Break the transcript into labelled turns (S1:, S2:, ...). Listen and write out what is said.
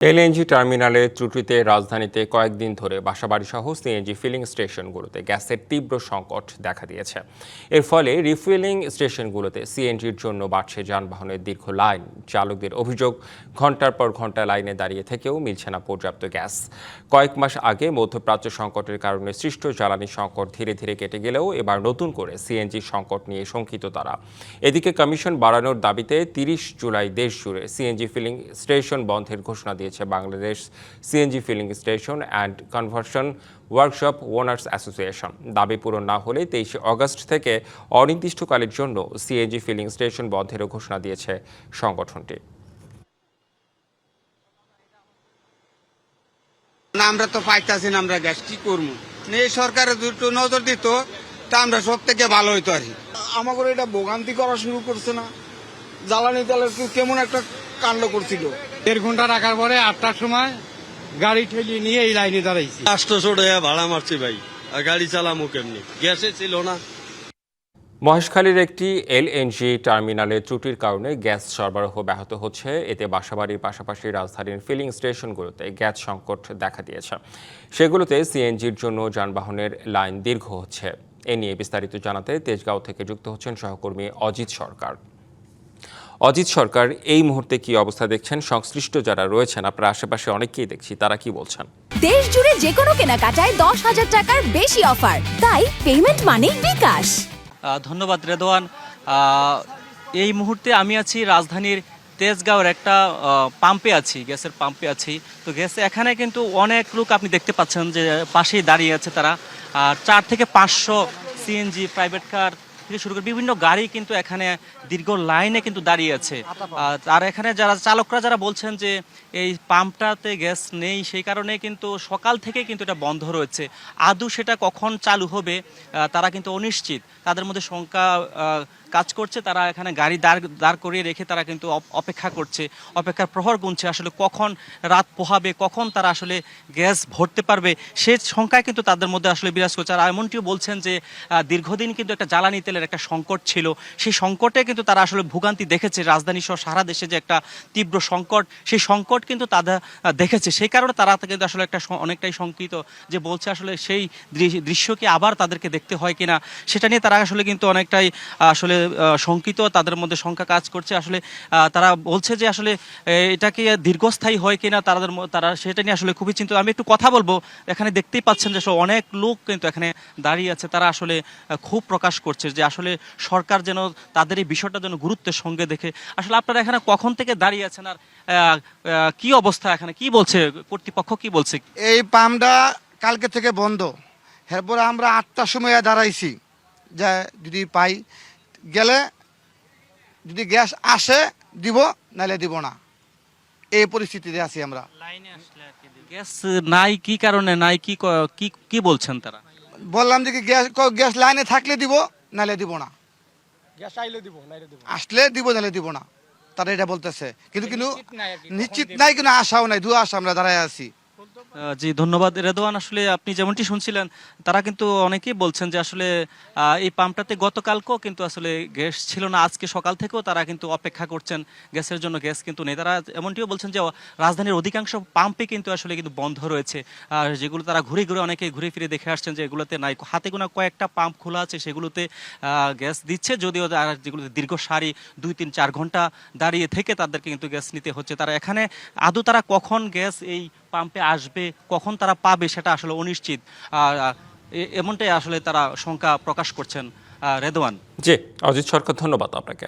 S1: LNG টার্মিনালের ত্রুটিতে রাজধানীতে কয়েকদিন ধরে বাসাবাড়িসহ সিএনজি ফিলিং স্টেশনগুলোতে গ্যাসের তীব্র সংকট দেখা দিয়েছে। এর ফলে রিফুয়েলিং স্টেশনগুলোতে সিএনজির জন্য বাড়ছে যানবাহনের দীর্ঘ লাইন। চালকদের অভিযোগ, ঘন্টার পর ঘন্টা লাইনে দাঁড়িয়ে থেকেও মিলছে না পর্যাপ্ত গ্যাস। কয়েক মাস আগে মধ্যপ্রাচ্য সংকটের কারণে সৃষ্ট জ্বালানি সংকট ধীরে ধীরে কেটে গেলেও এবার নতুন করে সিএনজি সংকট নিয়ে শঙ্কিত তারা। এদিকে কমিশন বাড়ানোর দাবিতে 30 জুলাই দেশজুড়ে সিএনজি ফিলিং স্টেশন বন্ধের ঘোষণা দিয়েছে Bangladesh CNG filling station and conversion workshop owners association. দাবি পূরণ না হলে 23 আগস্ট থেকে অনির্দিষ্টকালের জন্য সিএনজি ফিলিং স্টেশন বন্ধেরও ঘোষণা দিয়েছে সংগঠনটি।
S2: আমরা তো পাইতাছি না, আমরা গ্যাস কি করবো? এই সরকারের দুটো নজর দিত তা আমরা সব থেকে ভালো হইতো আর কি।
S3: আমাকে এটা ভোগান্তি করা শুরু করছে না, জ্বালানি তেলের কেমন একটা কাণ্ড করছিল।
S4: 1.5 ঘন্টা রাখার পরে 8টার সময় গাড়ি ঠেলিয়ে নিয়ে এই লাইনে দাঁড়াইছি।
S5: 800 টাকা ভাড়া মারছি ভাই, আর গাড়ি চালামু কেমনি? গ্যাসে ছিল না।
S1: মহেশখালীর একটি এলএনজি টার্মিনালে ত্রুটির কারণে গ্যাস সরবরাহ ব্যাহত হচ্ছে। এতে বাসাবাড়ির পাশাপাশি রাজধানীর ফিলিং স্টেশনগুলোতে গ্যাস সংকট দেখা দিয়েছে। সেগুলোতে সিএনজির জন্য যানবাহনের লাইন দীর্ঘ হচ্ছে। এ নিয়ে বিস্তারিত জানাতে তেজগাঁও থেকে যুক্ত হচ্ছেন সহকর্মী অজিত সরকার। অজিত সরকার, এই মুহূর্তে কি অবস্থা দেখছেন? সংশ্লিষ্ট যারা রয়েছেন, আপনার আশেপাশে অনেককেই দেখছি, তারা কি বলছেন?
S6: দেশ জুড়ে যে কোনো কেনাকাটায় 10,000 টাকার বেশি অফার, তাই পেমেন্ট মানেই বিকাশ।
S7: ধন্যবাদ রেদওয়ান। এই মুহূর্তে আমি আছি রাজধানীর তেজগাঁওয়ের একটা পাম্পে আছি, গ্যাসের পাম্পে আছি। তো গ্যাসে এখানে কিন্তু অনেক লোক আপনি দেখতে পাচ্ছেন যে পাশেই দাঁড়িয়ে আছে তারা। 4 থেকে 500 সিএনজি প্রাইভেট কার থেকে শুরু করে বিভিন্ন গাড়ি কিন্তু এখানে দীর্ঘ লাইনে কিন্তু দাঁড়িয়ে আছে। আর এখানে যারা চালকরা যারা বলছেন যে এই পাম্পটাতে গ্যাস নেই, সেই কারণে কিন্তু সকাল থেকে কিন্তু এটা বন্ধ রয়েছে। আদৌ সেটা কখন চালু হবে তারা কিন্তু অনিশ্চিত, তাদের মধ্যে শঙ্কা কাজ করছে। তারা এখানে গাড়ি দাঁড় করিয়ে রেখে তারা কিন্তু অপেক্ষা করছে, অপেক্ষার প্রহর গুনছে আসলে কখন রাত পোহাবে, কখন তারা আসলে গ্যাস ভরতে পারবে, সে শঙ্কায় কিন্তু তাদের মধ্যে আসলে বিরাজ করছে। আর এমনটিও বলছেন যে দীর্ঘদিন কিন্তু একটা জ্বালানি তেলের একটা সংকট ছিল, সেই সংকটে কিন্তু তারা আসলে ভোগান্তি দেখেছে। রাজধানী সহ সারা দেশে যে একটা তীব্র সংকট, সেই সংকট কিন্তু তারা দেখেছে। সেই কারণে তারা কিন্তু আসলে একটা অনেকটাই শঙ্কিত, যে বলছে আসলে সেই দৃশ্য কি আবার তাদেরকে দেখতে হয় কিনা, সেটা নিয়ে তারা আসলে কিন্তু অনেকটাই আসলে শঙ্কিত, তাদের মধ্যে শঙ্কা কাজ করছে। আসলে তারা বলছে যে আসলে এটা কি দীর্ঘস্থায়ী হয় কিনা, তারা সেটা নিয়ে আসলে খুবই চিন্তিত। আমি একটু কথা বলবো, এখানে দেখতেই পাচ্ছেন যে অনেক লোক কিন্তু এখানে দাঁড়িয়ে আছে। তারা আসলে খুব প্রকাশ করছে যে আসলে সরকার যেন তাদের এই বিষয়টা যেন গুরুত্বের সঙ্গে দেখে। আসলে আপনারা এখানে কখন থেকে দাঁড়িয়ে আছেন, আর কি অবস্থা এখানে, কি বলছে কর্তৃপক্ষ, কি বলছে?
S2: এই পাম্পটা কালকে থেকে বন্ধ। এরপরে আমরা 8টার সময় দাঁড়াইছি, যে যদি পাই গেলে যদি গ্যাস আসে দিব, নাহলে দিব না, এই পরিস্থিতিতে আছি আমরা।
S7: লাইনে আসলে আর কি গ্যাস নাই, কি কারণে নাই, কি বলছেন তারা?
S2: বললাম যে গ্যাস লাইনে থাকলে দিব, নাহলে দিব না।
S3: গ্যাস আইলে দিব, নাইলে দিব।
S2: আসলে দিব, নাহলে দিব না, তারা এটা বলতেছে। কিন্তু নিশ্চিত নাই, কিন্তু আশাও নাই, দু আশা আমরা দাঁড়ায় আছি।
S7: জি ধন্যবাদ রেদওয়ান। আসলে আপনি যেমনটি শুনছিলেন, তারা কিন্তু অনেকেই বলছেন যে আসলে এই পাম্পটাতে গতকালকেও কিন্তু আসলে গ্যাস ছিল না, আজকে সকাল থেকেও তারা কিন্তু অপেক্ষা করছেন গ্যাসের জন্য, গ্যাস কিন্তু নেই। তারা এমনটিও বলছেন যে রাজধানীর অধিকাংশ পাম্পে কিন্তু আসলে কিন্তু বন্ধ রয়েছে, আর যেগুলো তারা ঘুরে ঘুরে অনেকে ঘুরে ফিরে দেখে আসছেন যে এগুলোতে নাই। হাতে গোনা কয়েকটা পাম্প খোলা আছে, সেগুলোতে গ্যাস দিচ্ছে, যদিও যেগুলোতে দীর্ঘ সারি 2-3-4 ঘন্টা দাঁড়িয়ে থেকে তাদেরকে কিন্তু গ্যাস নিতে হচ্ছে। তারা এখানে আদৌ তারা কখন গ্যাস এই পাম্পে আসবে, কখন তারা পাবে, সেটা আসলে অনিশ্চিত। এমনটাই আসলে তারা শঙ্কা প্রকাশ করছেন রেদওয়ান।
S1: জি অজিত সরকার, ধন্যবাদ আপনাকে।